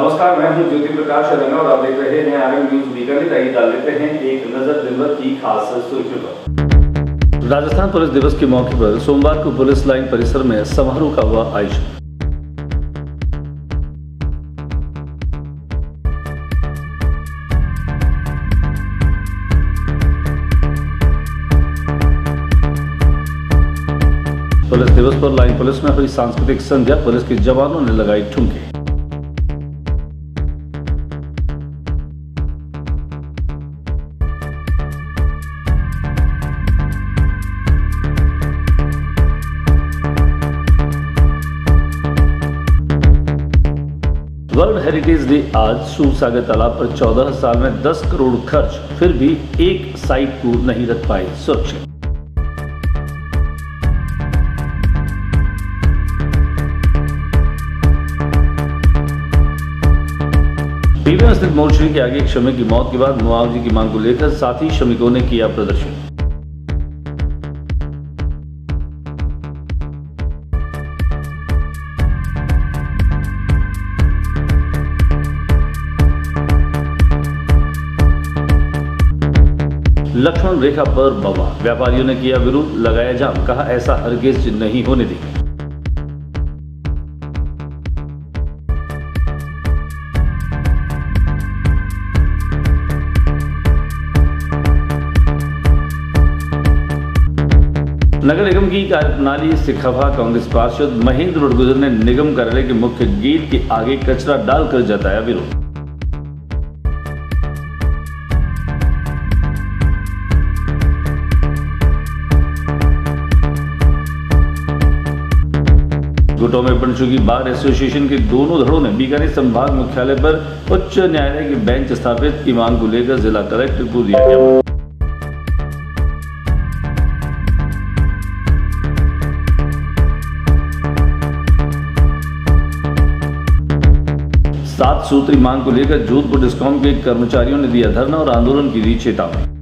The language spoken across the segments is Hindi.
नमस्कार, मैं हूं ज्योति प्रकाश रंगा और आप देख रहे हैं आरएम न्यूज बीकानेर। आइए डाल लेते हैं एक नजर दिन भर की खास सुर्खियों पर। राजस्थान पुलिस दिवस के मौके पर सोमवार को पुलिस लाइन परिसर में समारोह का हुआ आयोजन। पुलिस दिवस पर लाइन पुलिस में हुई सांस्कृतिक संध्या, पुलिस के जवानों ने लगाई ठुमके। वर्ल्ड हेरिटेज डे आज सूरसागर तालाब पर 14 साल में 10 करोड़ खर्च, फिर भी एक साइट को नहीं रख पाए सुरक्षित। पीवीएम स्थित मोर्चरी के आगे एक श्रमिक की मौत के बाद मुआवजे की मांग को लेकर साथी श्रमिकों ने किया प्रदर्शन। लक्ष्मण रेखा पर बवाल, व्यापारियों ने किया विरोध, लगाया जाम, कहा ऐसा हरगिज नहीं होने देंगे। नगर निगम की कार्यप्रणाली से खफा कांग्रेस पार्षद महेंद्र उड़गुजर ने निगम कार्यालय के मुख्य गेट के आगे कचरा डालकर जताया विरोध। गुटों में बन चुकी बार एसोसिएशन के दोनों धड़ों ने बीकानेर संभाग मुख्यालय पर उच्च न्यायालय के बेंच स्थापित की मांग को लेकर जिला कलेक्टर को दिया ज्ञापन। 7 सूत्री मांग को लेकर जोधपुर डिस्कॉम के कर्मचारियों ने दिया धरना और आंदोलन की दी चेतावनी।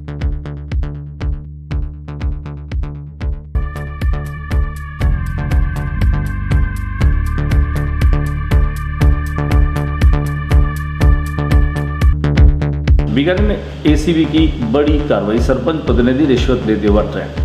बीकानेर में एसीबी की बड़ी कार्रवाई, सरपंच प्रतिनिधि रिश्वत लेते हुए ट्रैप।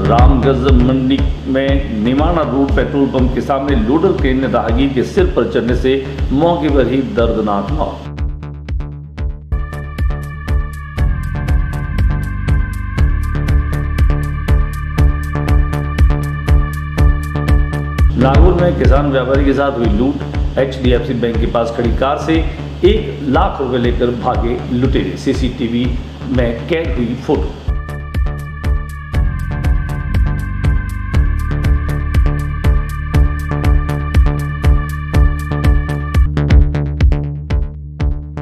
रामगंज मंडी में निमाना रोड पेट्रोल पंप के सामने लोडर क्रेन ने राहगीर के सिर पर चढ़ने से मौके पर ही दर्दनाक मौत। नागौर में किसान व्यापारी के साथ हुई लूट, एचडीएफसी बैंक के पास खड़ी कार से 1 लाख रुपए लेकर भागे लुटेरे, सीसीटीवी में कैद हुई फोटो।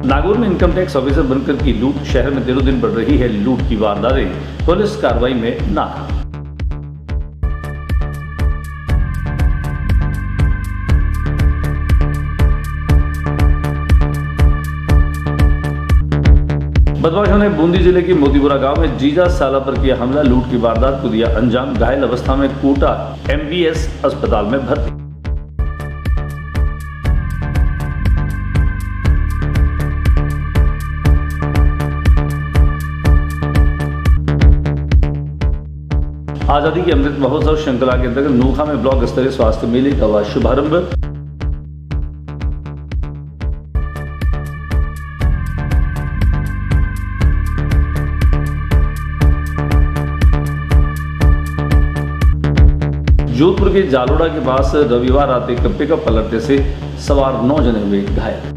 नागौर में इनकम टैक्स ऑफिसर बनकर की लूट, शहर में दिनों दिन बढ़ रही है लूट की वारदातें, पुलिस कार्रवाई में नाकाम। बदमाशों ने बूंदी जिले के मोतीपुरा गांव में जीजा साला पर किया हमला, लूट की वारदात को दिया अंजाम, घायल अवस्था में कोटा एमबीएस अस्पताल में भर्ती। आजादी के अमृत महोत्सव श्रृंखला के अंतर्गत नोखा में ब्लॉक स्तरीय स्वास्थ्य मेले का हुआ शुभारंभ। जोधपुर के जालोड़ा के पास रविवार रात एक पिकअप पलटने से सवार 9 जने हुए घायल।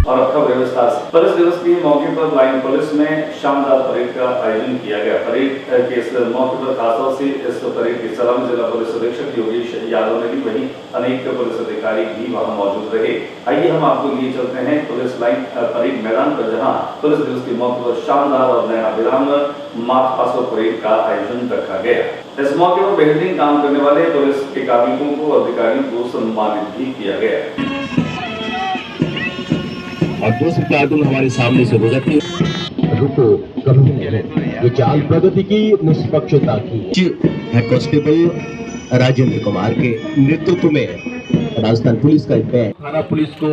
और अब खबर विस्तार से। पुलिस दिवस के मौके पर लाइन पुलिस में शानदार परेड का आयोजन किया गया। परेड के इस मौके पर खासतौर से इस परेड की सलामी जिला पुलिस अधीक्षक योगेश यादव ने दी, वहीं अनेक पुलिस अधिकारी भी वहां मौजूद रहे। आइए हम आपको लिए चलते हैं पुलिस लाइन परेड मैदान पर, जहां पुलिस दिवस के मौके पर शानदार और नयनाभिराम मार्च पास्ट परेड का आयोजन रखा गया। इस मौके पर बेहतरीन काम करने वाले पुलिस के कार्मिकों को और अधिकारियों को सम्मानित भी किया गया। और दूसरी प्लाटून हमारे सामने से गुजरती रुको कभी नहीं, ये चाल प्रगति की निष्पक्षता की हेड कांस्टेबल राजेंद्र कुमार के नेतृत्व में राजस्थान पुलिस का बैंड थाना पुलिस को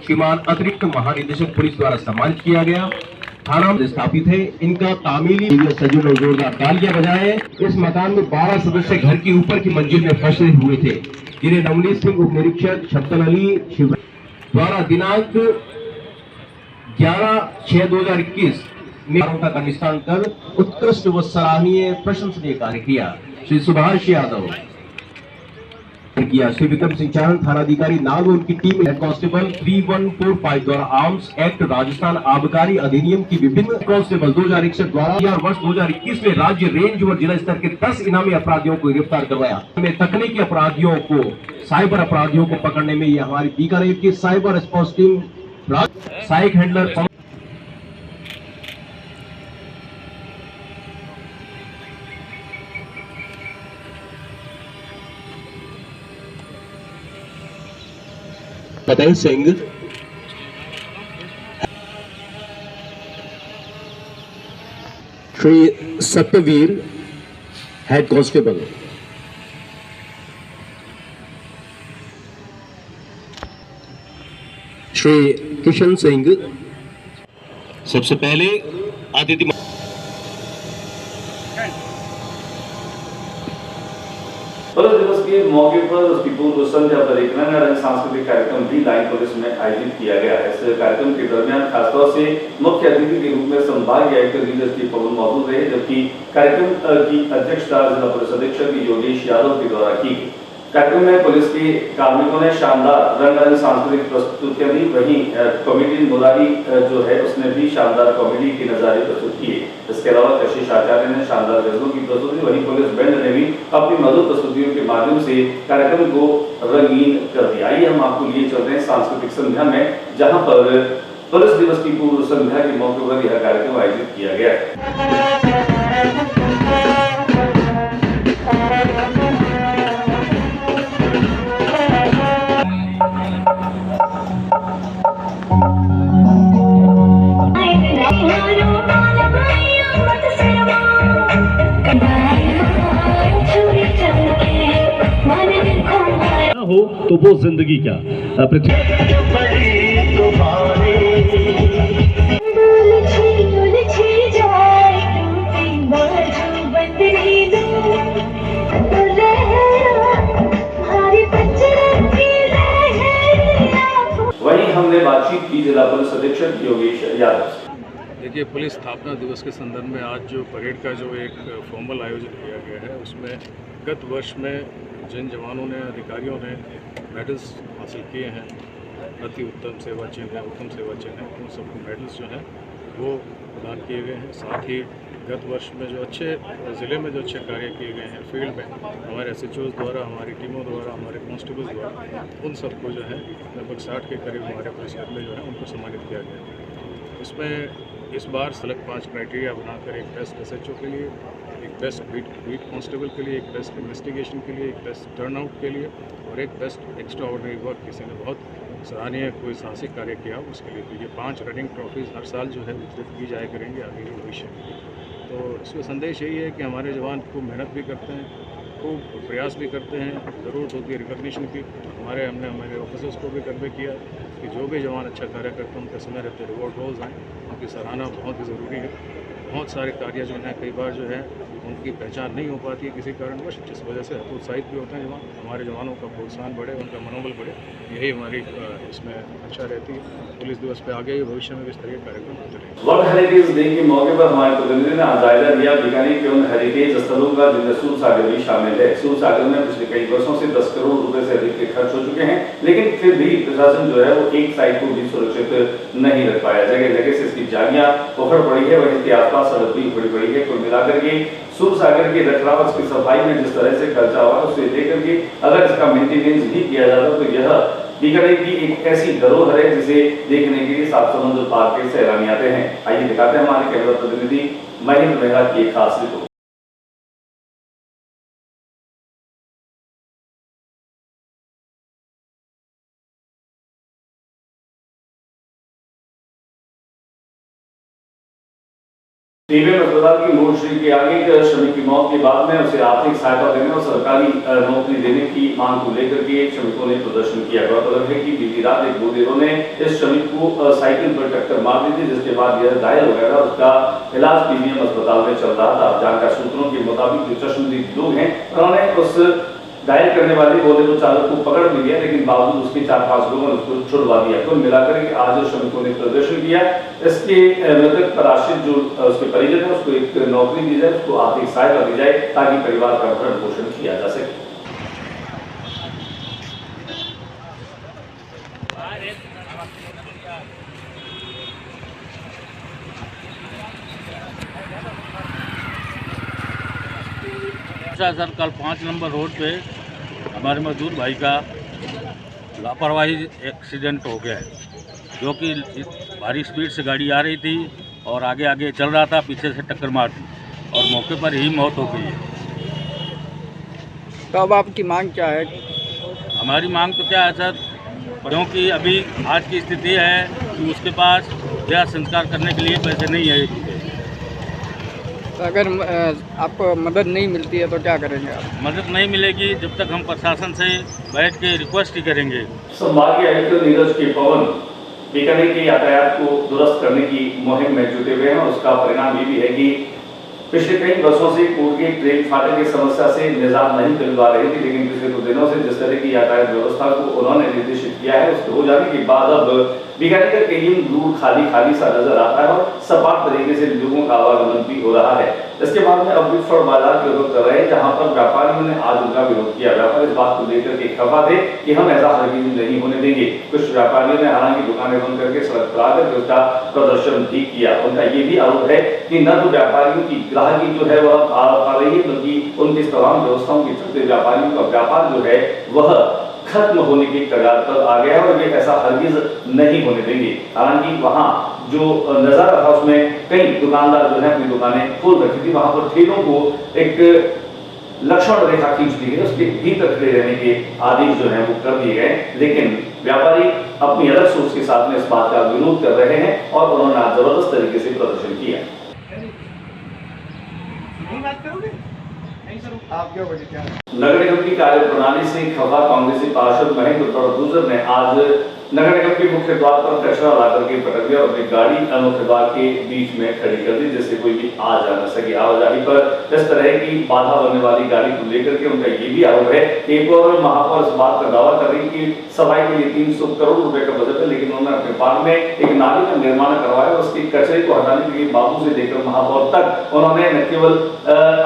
श्रीमान अतिरिक्त महानिदेशक पुलिस द्वारा सम्मानित किया गया। थाना में स्थापित है, इनका तामीली सज्जनों जोरदार तालियां बजाएं। इस मकान में 12 सदस्य घर की ऊपर की मंजिल में फंसे हुए थे, जिन्हें नवनीत सिंह उप निरीक्षक शब्दल अली शिव द्वारा दिनांक 11/6/2021 में का निशान कर उत्कृष्ट व सराहनीय प्रशंसनीय कार्य किया। श्री सुभाष यादव किया, श्री विक्रम सिंह चारण थानाधिकारी नाग और उनकी टीम हेड कांस्टेबल 3145 द्वारा आर्म्स एक्ट राजस्थान आबकारी अधिनियम की विभिन्न कांस्टेबल 2061 द्वारा वर्ष 2021 में राज्य रेंज व जिला स्तर के 10 इनामी अपराधियों को गिरफ्तार करवाया। में तकनीकी अपराधियों को साइबर अपराधियों को पकड़ने में यह हमारी बीकानेर की साइबर रिस्पांस टीम साइक handler Fateh Singh, Shri Satyavir head constable, Shri Kishan Singh. सबसे पहले अतिथि पुलिस दिवस के मौके पर उसकी पूर्व संध्या पर एक रंगारंग सांस्कृतिक कार्यक्रम भी लाइन पुलिस में आयोजित किया गया। इस कार्यक्रम के दरमियान खासतौर से मुख्य अतिथि के रूप में संभागीय आयुक्त लीडर पवन मौजूद रहे, जबकि कार्यक्रम की अध्यक्षता जिला पुलिस अधीक्षक योगेश यादव के द्वारा की गई। कार्यक्रम में पुलिस के कार्मिकों ने शानदार रंगारंग सांस्कृतिक प्रस्तुतियां दी, वहीं कॉमेडियन मुरारी जो है उसने भी शानदार कॉमेडी के नजारे प्रस्तुत किए। इसके अलावा कशिश आचार्य ने शानदार गजलों की प्रस्तुति, वहीं पुलिस बैंड ने भी अपनी मधुर प्रस्तुतियों के माध्यम से कार्यक्रम को रंगीन कर दिया। आइए हम आपको लिए चलते हैं सांस्कृतिक संध्या में, जहाँ पर पुलिस दिवस की पूर्व संध्या के मौके पर यह कार्यक्रम आयोजित किया गया। हो तो वो जिंदगी क्या वहीं हमने बातचीत की जिला पुलिस अधीक्षक योगेश यादव से। देखिए, पुलिस स्थापना दिवस के संदर्भ में आज जो परेड का जो एक फॉर्मल आयोजन किया गया है, उसमें गत वर्ष में जिन जवानों ने अधिकारियों ने मेडल्स हासिल किए हैं, अति उत्तम सेवा चिन्ह है, उत्तम सेवा चिन्ह है, उन सबको मेडल्स जो हैं वो प्रदान किए गए हैं। साथ ही गत वर्ष में जो अच्छे ज़िले में जो अच्छे कार्य किए गए हैं फील्ड में, हमारे SHOs द्वारा, हमारी टीमों द्वारा, हमारे कांस्टेबल्स द्वारा, उन सबको जो है लगभग 60 के करीब हमारे पुलिसकर्मी जो है उनको सम्मानित किया गया। इसमें इस बार सेलेक्ट 5 क्राइटेरिया बनाकर एक बेस्ट SHO के लिए, एक बेस्ट बीट कांस्टेबल के लिए, एक बेस्ट इन्वेस्टिगेशन के लिए, एक बेस्ट टर्नआउट के लिए और एक बेस्ट एक्स्ट्रा ऑर्डिनरी वर्क, किसी ने बहुत सराहनीय कोई साहसिक कार्य किया उसके लिए। तो ये 5 रनिंग ट्रॉफीज़ हर साल जो है वितरित की जाया करेंगे आगे के भविष्य में। तो इसका संदेश यही है कि हमारे जवान खूब मेहनत भी करते हैं, खूब प्रयास भी करते हैं, ज़रूरत होती है रिकॉग्निशन की। हमने हमारे ऑफिसर्स को भी कन्वे किया कि जो भी जवान अच्छा कार्य करते हैं उनका समय रहते रिवॉर्ड रोज़ आएँ, उनकी सराहना बहुत ही ज़रूरी है। बहुत सारे कार्य जो हैं कई बार जो है उनकी पहचान नहीं हो पाती है किसी कारणवश, जिस वजह से हतोत्साहित भी होते हैं जवान। हमारे जवानों का प्रोत्साहन बढ़े, उनका मनोबल बढ़े, यही हमारी इसमें अच्छा रहती है। पुलिस दिवस पे आगे ही भविष्य में भी इस तरह के कार्यक्रम होते रहेंगे। वर्ल्ड हेरिटेज डे के मौके पर हमारे प्रतिनिधि ने जायजा लिया बीकानेर के उन हेरिटेज स्थलों का जिनमें सूरसागर भी शामिल है। सूरसागर में पिछले कई वर्षों से 10 करोड़ रुपए से अधिक के खर्च हो चुके हैं, लेकिन फिर भी प्रशासन जो है वो एक साइड को भी सुरक्षित नहीं रख पाया। जगह जगह से इसकी जालियां उखड़ पड़ी है, वहीं इसके आसपास सड़क भी उखड़ी पड़ी है। कुल मिलाकर के सूरसागर के रखरखाव, इसकी सफाई में जिस तरह से खर्चा हुआ उसे लेकर के अगर इसका मेंटेनेंस भी किया जाता तो यह बीकानेर की एक ऐसी धरोहर है जिसे देखने के लिए सात समुद्र पार के सैलानी आते हैं। आइए दिखाते हैं हमारे कैमरा प्रतिनिधि महेंद्र मेहरा की एक खास रिपोर्ट। टीबीएम अस्पताल की मोर्चरी के आगे एक श्रमिक की मौत के बाद में उसे आर्थिक सहायता देने और सरकारी नौकरी देने की मांग को लेकर के श्रमिकों ने प्रदर्शन किया। गौरतलब है कि बीती रात एक बोलेरो ने इस श्रमिक को साइकिल पर टक्कर मार दी थी, जिसके बाद यह घायल हो गया था। उसका इलाज टीबीएम अस्पताल में चल रहा था। जानकार सूत्रों के मुताबिक जो चश्मदीद लोग हैं उन्होंने उस घायल करने वाले बोलेरो चालक को पकड़ भी लिया, लेकिन बावजूद उसके 4-5 लोगों ने उसको छुड़वा दिया। कुल मिलाकर के आज श्रमिकों ने प्रदर्शन किया। इसके मृतक पर आश्रित जो उसके परिजन है उसको एक नौकरी दी जाए, उसको आर्थिक सहायता दी जाए ताकि परिवार का भरण पोषण किया जा सके। सर कल 5 नंबर रोड पे हमारे मजदूर भाई का लापरवाही एक्सीडेंट हो गया है, जो कि भारी स्पीड से गाड़ी आ रही थी और आगे आगे चल रहा था, पीछे से टक्कर मार दी और मौके पर ही मौत हो गई है। तो अब आपकी मांग क्या है? हमारी मांग तो क्या है सर, क्योंकि अभी आज की स्थिति है कि उसके पास यह संस्कार करने के लिए पैसे नहीं है। तो अगर आपको मदद नहीं मिलती है तो क्या करेंगे आप? मदद नहीं मिलेगी जब तक हम प्रशासन से बैठ के रिक्वेस्ट ही करेंगे। संभागीय आयुक्त नीरज के पवन बीकानेर के यातायात को दुरुस्त करने की मुहिम में जुटे हुए हैं और उसका परिणाम ये भी है कि पिछले कई वर्षों से कोटगेट ट्रेन फाटक की समस्या से निजात नहीं मिल पा रही थी, लेकिन पिछले कुछ दिनों से जिस तरह की यातायात व्यवस्था को उन्होंने निर्देशित किया है उसके हो जाने के बाद अब बीकानेर का कई दूर खाली सा नजर आता है और सपाट तरीके से लोगों का आवागमन भी हो रहा है। इसके बाद में अब विफर बाजार के विरोध कर रहे हैं, जहां पर व्यापारियों ने आज उनका विरोध किया। व्यापारी इस बात को लेकर के खफा थे कि हम ऐसा हरगिज़ नहीं होने देंगे। कुछ व्यापारियों ने हालांकि दुकानें बंद करके सड़क पर आकर उसका प्रदर्शन भी किया। उनका ये भी आरोप है कि न तो व्यापारियों की ग्राहकी जो है वह आ रही है, बल्कि उनकी तमाम व्यवस्थाओं के चलते व्यापारियों का व्यापार जो है वह खत्म होने की कगार पर आ गया है और ये ऐसा हरगिज़ नहीं होने देंगे। हालांकि वहां जो नजारा था उसमें कई दुकानदार जो है अपनी दुकानें खोल रखी थी, वहां पर ठेलों को एक लक्ष्मण रेखा खींच दी गई, उसके भीतर खड़े रहने के आदेश जो है वो कर दिए गए। लेकिन व्यापारी अपनी अलग सोच के साथ में इस बात का विरोध कर रहे हैं और उन्होंने आज जबरदस्त तरीके से प्रदर्शन किया। नगर निगम की कार्यप्रणाली से खफा कांग्रेसी पार्षद महेंद्र बड़गुजर ने आज नगर निगम के मुख्य द्वार पर कचरा लाकर के पटक दिया और अपनी गाड़ी मुख्य द्वार के बीच में खड़ी कर दी, जिससे कोई भी आ जा न सके। आवाजाही पर इस तरह की बाधा बनने वाली गाड़ी को लेकर के उनका ये भी आरोप है कि एक और महापौर इस बात का दावा कर रही कि सफाई के लिए 300 करोड़ रुपए का बजट है, लेकिन उन्होंने अपने पार्ट में एक नाली का निर्माण करवाया। उसके कचरे को हटाने के लिए बाबू से लेकर महापौर तक उन्होंने न केवल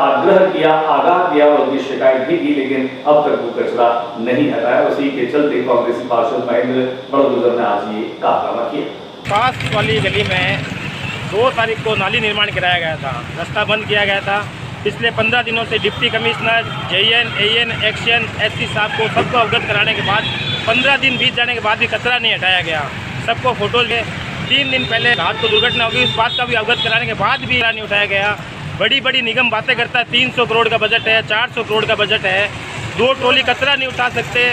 आग्रह किया, आगाह किया और उनकी शिकायत भी की, लेकिन अब तक वो कचरा नहीं हटाया। उसी के चलते कांग्रेसी पार्षद महेंद्र बड़गुजर ने आज ये कारनामा किया। पास वाली गली में 2 तारीख को नाली निर्माण कराया गया था, रास्ता बंद किया गया था। पिछले 15 दिनों से deputy commissioner, JN, AN, action, SP साहब को सबको अवगत कराने के बाद 15 दिन बीत जाने के बाद भी कचरा नहीं हटाया गया। सबको फोटोज में 3 दिन पहले रात को दुर्घटना होगी, उस बात का भी अवगत कराने के बाद भी नहीं उठाया गया। बड़ी बड़ी निगम बातें करता है, 300 करोड़ का बजट है, 400 करोड़ का बजट है, 2 ट्रॉली कचरा नहीं उठा सकते।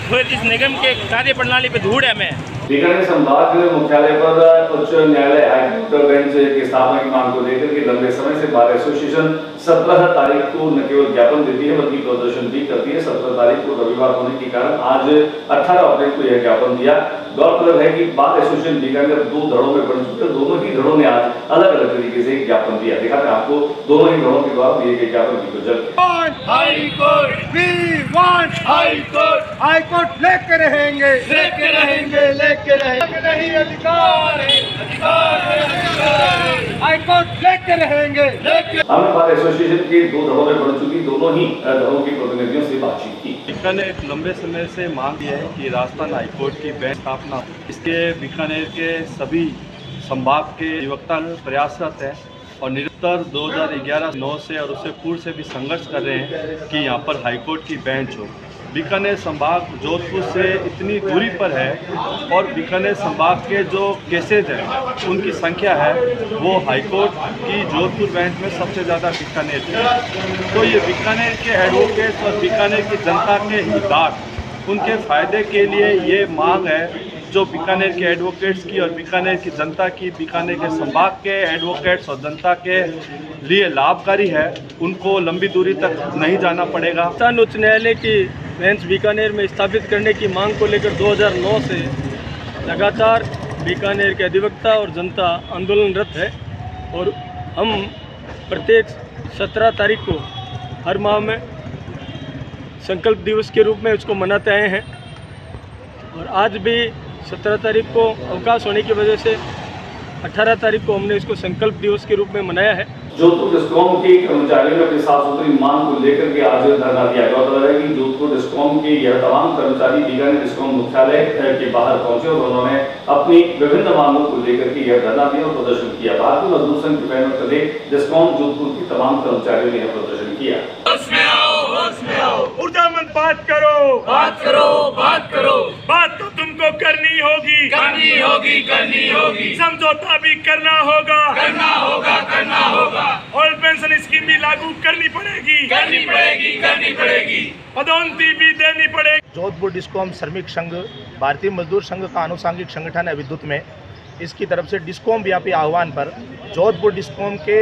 फिर इस निगम के कार्य प्रणाली पे धूड़ है। हमें बीकानेर संभाग मुख्यालय पर उच्च न्यायालय हाईकोर्ट बेंच की स्थापना की मांग को लेकर के लंबे समय से बार एसोसिएशन 17 तारीख को न केवल ज्ञापन देती है बल्कि प्रदर्शन भी करती है। 17 तारीख को रविवार होने के कारण आज 18 अप्रैल को यह ज्ञापन दिया। गौरतलब है कि बार एसोसिएशन बीकानेर 2 धड़ों में बन चुके, दोनों ही धड़ों ने आज अलग अलग तरीके से ज्ञापन दिया। दिखाते हैं आपको दोनों ही धड़ों के द्वारा दिए गए ज्ञापन की गुजर। High court, we want high court, high court लेके रहेंगे, लेके रहेंगे, लेके रहेंगे, नहीं अधिकार है, अधिकार है, अधिकार है, हाई कोर्ट लेके रहेंगे, लेके। हमने बार एसोसिएशन के 2 धड़ों में बन चुकी दोनों ही धड़ों के प्रतिनिधियों से बातचीत की। बीकानेर एक लंबे समय से मांग है कि राजस्थान हाईकोर्ट की बेंच स्थापना, इसके बीकानेर के सभी संभाग के अधिवक्ता प्रयासरत हैं और निरंतर 2011-9 से और उससे पूर्व से भी संघर्ष कर रहे हैं कि यहाँ पर हाईकोर्ट की बेंच हो। बीकानेर संभाग जोधपुर से इतनी दूरी पर है और बीकानेर संभाग के जो केसेज हैं उनकी संख्या है वो हाईकोर्ट की जोधपुर बेंच में सबसे ज़्यादा बीकानेर है। तो ये बीकानेर के एडवोकेट्स और बीकानेर की जनता के हितधारक उनके फ़ायदे के लिए ये मांग है जो बीकानेर के एडवोकेट्स की और बीकानेर की जनता की, बीकानेर के संभाग के एडवोकेट्स और जनता के लिए लाभकारी है। उनको लंबी दूरी तक नहीं जाना पड़ेगा। राजस्थान उच्च न्यायालय की बेंच बीकानेर में स्थापित करने की मांग को लेकर 2009 से लगातार बीकानेर के अधिवक्ता और जनता आंदोलनरत है और हम प्रत्येक 17 तारीख को हर माह में संकल्प दिवस के रूप में उसको मनाते आए हैं और आज भी 17 तारीख को अवकाश होने की वजह से 18 तारीख को हमने इसको संकल्प दिवस के रूप में मनाया है। जोधपुर डिस्कॉम के कर्मचारियों ने अपनी साफ सुथरी मांग को लेकर के आज धरना दिया। गौरतलब है कि जोधपुर डिस्कॉम के यह तमाम कर्मचारी बीकानेर डिस्कॉम मुख्यालय के बाहर पहुंचे और उन्होंने अपनी विभिन्न मांगों को लेकर के यह धरना दिया और प्रदर्शन किया। भारतीय मजदूर संघ के बैनर तले डिस्कॉम जोधपुर के तमाम कर्मचारियों ने यह प्रदर्शन किया। ऊर्जामंद बात करो, बात करो, बात करो, बात तो तुमको करनी होगी, करनी होगी, करनी होगी, समझौता भी करना होगा, करना होगा, करना होगा, ओल्ड पेंशन स्कीम भी लागू करनी पड़ेगी, करनी पड़ेगी, करनी पड़ेगी, पदोन्नति भी देनी पड़ेगी। जोधपुर डिस्कॉम श्रमिक संघ भारतीय मजदूर संघ का आनुषंगिक संगठन है विद्युत में। इसकी तरफ से डिस्कॉम व्यापी आह्वान पर जोधपुर डिस्कॉम के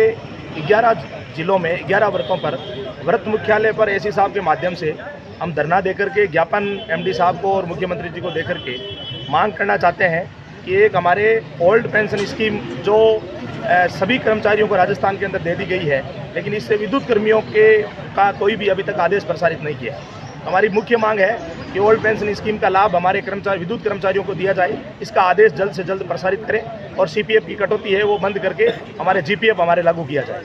11 जिलों में 11 वर्गों पर व्रत मुख्यालय पर एसी साहब के माध्यम से हम धरना देकर के ज्ञापन एमडी साहब को और मुख्यमंत्री जी को देकर के मांग करना चाहते हैं कि एक हमारे ओल्ड पेंशन स्कीम जो सभी कर्मचारियों को राजस्थान के अंदर दे दी गई है, लेकिन इससे विद्युत कर्मियों का कोई भी अभी तक आदेश प्रसारित नहीं किया। हमारी मुख्य मांग है कि ओल्ड पेंशन स्कीम का लाभ हमारे कर्मचारी विद्युत कर्मचारियों को दिया जाए। इसका आदेश जल्द से जल्द प्रसारित करें और सीपीएफ की कटौती है वो बंद करके हमारे जीपीएफ हमारे लागू किया जाए।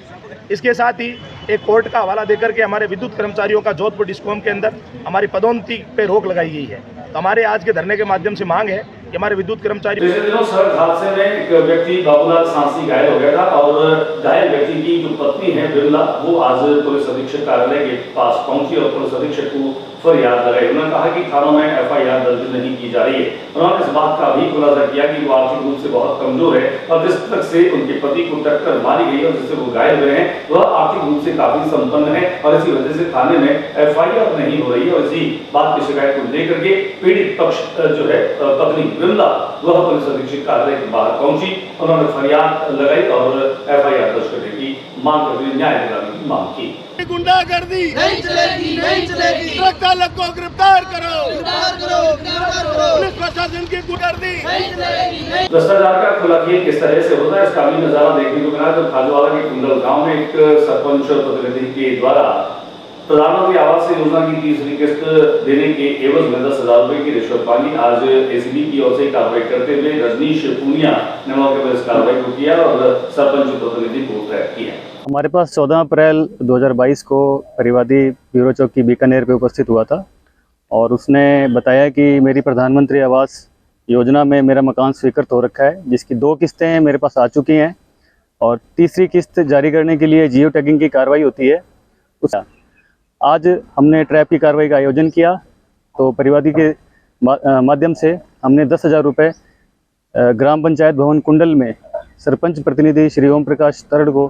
इसके साथ ही एक कोर्ट का हवाला देकर के हमारे विद्युत कर्मचारियों का जोधपुर डिस्कॉम के अंदर हमारी पदोन्नति पे रोक लगाई गई है। तो हमारे आज के धरने के माध्यम से मांग है कि हमारे विद्युत कर्मचारी। पिछले दिनों सड़क हादसे में एक व्यक्ति बाबूलाल सांसी घायल हो गया था और घायल व्यक्ति की जो पत्नी है बिमला वो आज पुलिस अधीक्षक कार्यालय के पास पहुंची और पुलिस अधीक्षक को फरियाद लगाई। उन्होंने कहा कि थानों में एफआईआर दर्ज नहीं की जा रही है। उन्होंने इस बात का भी खुलासा किया कि वो आर्थिक रूप से बहुत कमजोर है और जिस तरह से उनके पति को टक्कर मारी गई और जिससे वो घायल हुए हैं वह आर्थिक रूप से काफी संपन्न है और इसी वजह से थाने में एफआईआर नहीं हो रही है। और इसी बात की शिकायत को लेकर के पीड़ित पक्ष जो है पत्नी बिमला वह पुलिस अधीक्षक कार्यालय के बाहर पहुंची। उन्होंने फरियाद लगाई और एफआईआर दर्ज करने की मांग करते हुए न्याय दिलाने की मांग की। गुंडागर्दी नहीं चलेगी, नहीं चलेगी, ट्रक चालक को गिरफ्तार करो, गिरफ्तार करो, गिरफ्तार करो, पुलिस प्रशासन की गुंडागर्दी नहीं चलेगी। भ्रष्टाचार का खुला खेल किस तरह से होता है इसका भी नजारा देखने को मिला जब खाजूवाला के कुंडल गांव में एक सरपंच प्रतिनिधि के द्वारा प्रधानमंत्री आवास योजना की तीसरी किस्त देने के एवज में 10,000 रुपए की रिश्वत मांगी। आज एसीबी की ओर से कार्रवाई करते हुए रजनीश पूनिया ने मौके पर इस कार्रवाई को किया और सरपंच प्रतिनिधि को ट्रैक किया। हमारे पास 14 अप्रैल 2022 को परिवादी ब्यूरो चौकी बीकानेर पे उपस्थित हुआ था और उसने बताया कि मेरी प्रधानमंत्री आवास योजना में मेरा मकान स्वीकृत हो रखा है, जिसकी 2 किस्तें मेरे पास आ चुकी हैं और तीसरी किस्त जारी करने के लिए जियो टैगिंग की कार्रवाई होती है। आज हमने ट्रैप की कार्रवाई का आयोजन किया तो परिवादी के माध्यम से हमने 10,000 रुपये ग्राम पंचायत भवन कुंडल में सरपंच प्रतिनिधि श्री ओम प्रकाश तरड़ को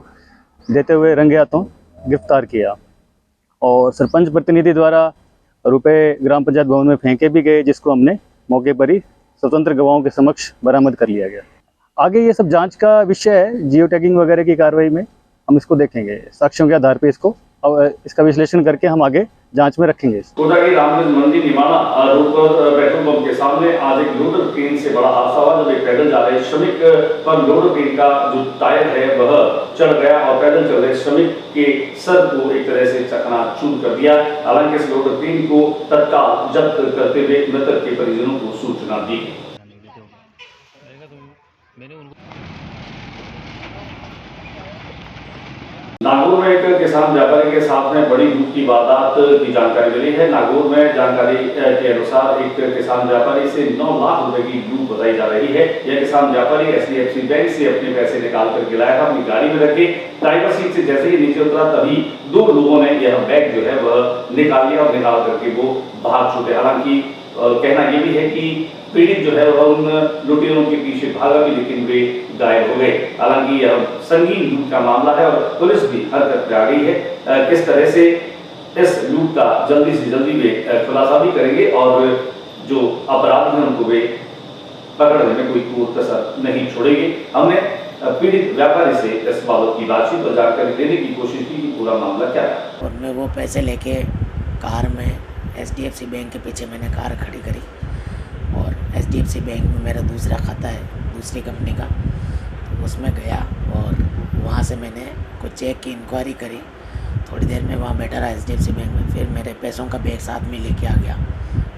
देते हुए रंगे हाथों गिरफ्तार किया और सरपंच प्रतिनिधि द्वारा रुपए ग्राम पंचायत भवन में फेंके भी गए, जिसको हमने मौके पर ही स्वतंत्र गवाहों के समक्ष बरामद कर लिया गया। आगे ये सब जांच का विषय है जियो टैगिंग वगैरह की कार्रवाई में, हम इसको देखेंगे, साक्ष्यों के आधार पर इसको इसका विश्लेषण करके हम आगे जांच में रखेंगे। कोटा की रामगंज मंडी निमाना रोड पर पेट्रोल पंप के सामने आज एक लोडर ट्रेन से बड़ा हादसा हुआ, जब एक पैदल जा रहे श्रमिक पर लोडर ट्रेन का जो टायर है वह चढ़ गया और पैदल चल रहे श्रमिक के सर को एक तरह से चकनाचूर कर दिया। हालांकि इस लोडर ट्रेन को तत्काल जब्त करते हुए मृतक के परिजनों को सूचना दी। नागौर में एक किसान व्यापारी के साथ में बड़ी लूट की वारदात की जानकारी मिली है। नागौर में जानकारी के अनुसार एक किसान व्यापारी से 9 लाख रुपए की लूट बताई जा रही है। यह किसान व्यापारी HDFC बैंक से अपने पैसे निकाल कर गिलाया था, अपनी गाड़ी में रखे, ड्राइवर सीट से जैसे ही नीचे उतरा तभी 2 लोगों ने यह बैग जो है वह निकाल लिया और निकाल करके वो भाग छूटे। हालांकि कहना यह भी है कि पीड़ित जो है वह उन लुटेरों के पीछे भागा भी, लेकिन वे गायब हो गए। हालांकि यह संगीन लूट का मामला है और पुलिस भी हरकत में आ गई है। किस तरह से इस लूट का जल्दी से जल्दी वे खुलासा भी करेंगे और जो अपराधी हैं उनको वे पकड़ने में कोई कोर कसर नहीं छोड़ेंगे। हमने पीड़ित व्यापारी से इस बाबत की बातचीत और जानकारी देने की कोशिश की कि पूरा मामला क्या है। और मैं वो पैसे लेके कार में HDFC बैंक के पीछे मैंने कार खड़ी करी और HDFC बैंक में मेरा दूसरा खाता है दूसरी कंपनी का, तो उसमें गया और वहाँ से मैंने कुछ चेक की इंक्वायरी करी। थोड़ी देर में वहाँ बैठा रहा HDFC बैंक में, फिर मेरे पैसों का बैग साथ में लेके आ गया,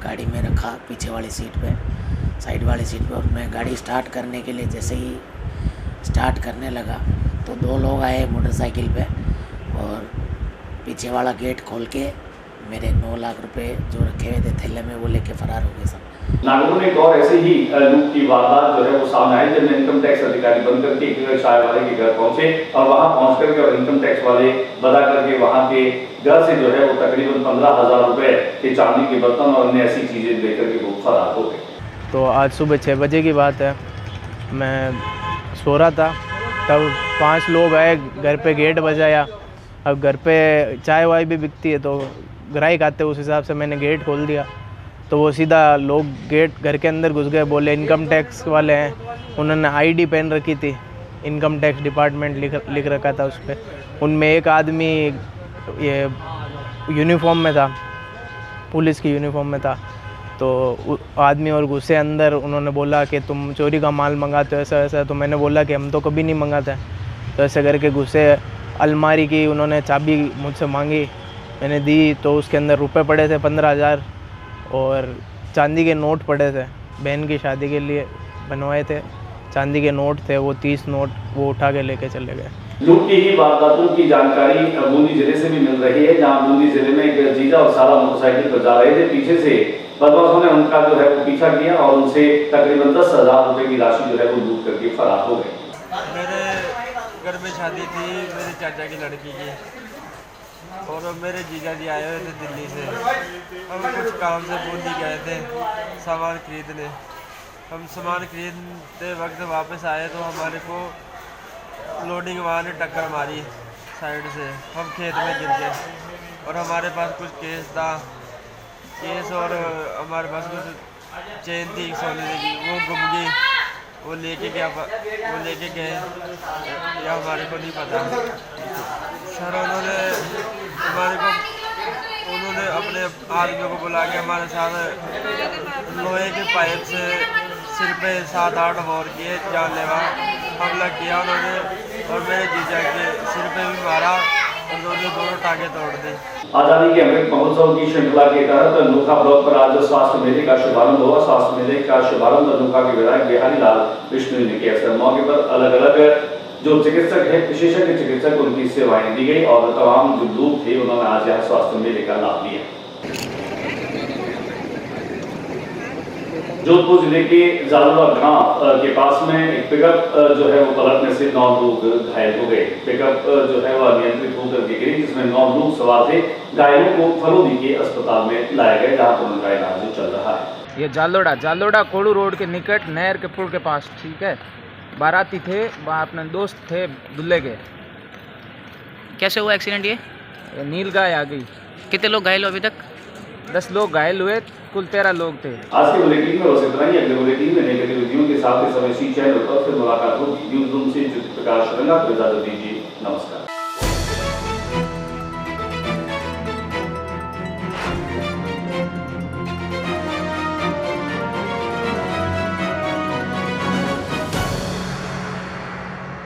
गाड़ी में रखा पीछे वाली सीट पे, साइड वाली सीट पे, और मैं गाड़ी स्टार्ट करने के लिए जैसे ही स्टार्ट करने लगा तो 2 लोग आए मोटरसाइकिल पे और पीछे वाला गेट खोल के मेरे 9 लाख रुपए जो रखे हुए थे थैले में वो लेके फरार हो गए सब। नागौर में एक और ऐसे ही लूट की वारदात जो है वो सामने आई, जब इनकम टैक्स अधिकारी बन करके एक चाय वाले के घर पहुंचे और वहां पहुंच करके और इनकम टैक्स वाले बता करके वहां के घर से जो है वो तकरीबन 15,000 रुपए के चांदी के बर्तन और अन्य ऐसी चीजें लेकर के वो फरार हो गए। तो आज सुबह 6 बजे की बात है, मैं सो रहा था, तब 5 लोग आए, घर पे गेट बजाया। अब घर पे चाय वाय भी बिकती है तो ग्राहक आते, उस हिसाब से मैंने गेट खोल दिया तो वो सीधा लोग गेट घर के अंदर घुस गए। बोले इनकम टैक्स वाले हैं, उन्होंने ID पहन रखी थी, इनकम टैक्स डिपार्टमेंट लिख रखा था उस पर। उनमें एक आदमी ये यूनिफॉर्म में था, पुलिस की यूनिफॉर्म में था, तो आदमी और घुसे अंदर। उन्होंने बोला कि तुम चोरी का माल मंगाते हो, ऐसा ऐसा। तो मैंने बोला कि हम तो कभी नहीं मंगाते। तो ऐसे करके घुसे, अलमारी की उन्होंने चाबी मुझसे मांगी, मैंने दी तो उसके अंदर रुपए पड़े थे 15,000 और चांदी के नोट पड़े थे, बहन की शादी के लिए बनवाए थे, चांदी के नोट थे, वो 30 नोट वो उठा के लेके चले गए। लूट की ही वारदातों की जानकारी बूंदी जिले से भी मिल रही है, जहां बूंदी जिले में एक जीजा और साला मोटरसाइकिल पर जा रहे थे, पीछे से बदमाशों ने उनका जो है वो पीछा किया और उनसे तकरीबन 10,000 रुपए की राशि जो है वो लूट करके फरार हो गए। मेरे घर में शादी थी मेरे चाचा की लड़की की और मेरे जीजा जी आए हुए थे दिल्ली से। हम कुछ काम से बूंदी गए थे सामान खरीदने। हम सामान खरीदते वक्त वापस आए तो हमारे को लोडिंग वाले ने टक्कर मारी साइड से, हम खेत में गिर गए और हमारे पास कुछ केस और हमारे पास कुछ चेन थी सोने की, वो गुम गई। वो लेके गए या हमारे को नहीं पता सर। उन्होंने अपने आदमियों को बुला के हमारे साथ लोहे के पाइप से सिर पे 7-8 वार किए, जानलेवा हमला किया उन्होंने और मेरे जीजा के सिर पे भी मारा और दोनों टांगे तोड़ दी। आजादी के अमृत महोत्सव की श्रृंखला के तहत नोखा ब्लॉक पर आज स्वास्थ्य मेले का शुभारंभ हुआ। स्वास्थ्य मेले का शुभारंभ नोखा के विधायक बिहारी लाल बिश्नोई ने किया। इस मौके पर अलग अलग जो चिकित्सक है, विशेषज्ञ चिकित्सक, उनकी सेवाएं दी गई और तमाम जो लोग थे उन्होंने आज यहाँ स्वास्थ्य मेले का लाभ लिया। जोधपुर जिले के जालवा गांव के पास में एक पिकअप जो है वो पलटने से 9 लोग घायल हो गए। पिकअप जो है वह नियंत्रित होकर के गिरी, जिसमें 9 लोग सवार थे। घायलों को फरोदी के अस्पताल में लाया गया, जहां पर उनका इलाज चल रहा है। ये जालोड़ा कोड़ू रोड के निकट नहर के पुल के पास, ठीक है। बाराती थे, अपने दोस्त थे दूल्हे के। कैसे हुआ एक्सीडेंट ये? नील गाय आ गई। कितने लोग घायल हो अभी तक? 10 लोग घायल हुए, कुल 13 लोग थे। आज के बुलेटिन में बस इतना ही। अगले बुलेटिन में नई गतिविधियों के साथ इस समय सी चैनल पर फिर मुलाकात होगी। न्यूज़ रूम से ज्योति प्रकाश रंगा को इजाजत दीजिए। नमस्कार।